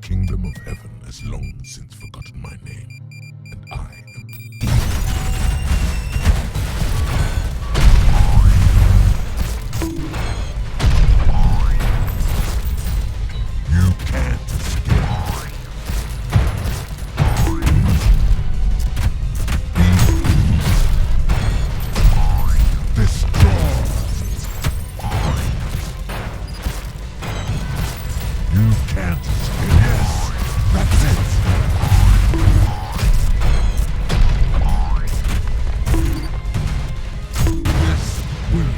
kingdom of heaven has long since forgotten my name, and I am You can't escape. Destroy. You can't escape. Yes, that's it. This will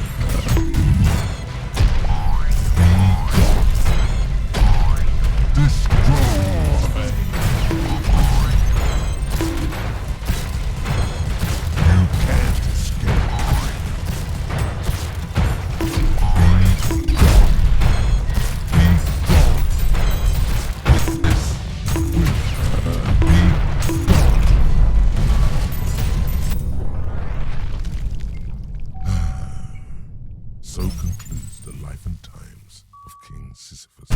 destroy. You can't escape. So concludes the life and times of King Sisyphus.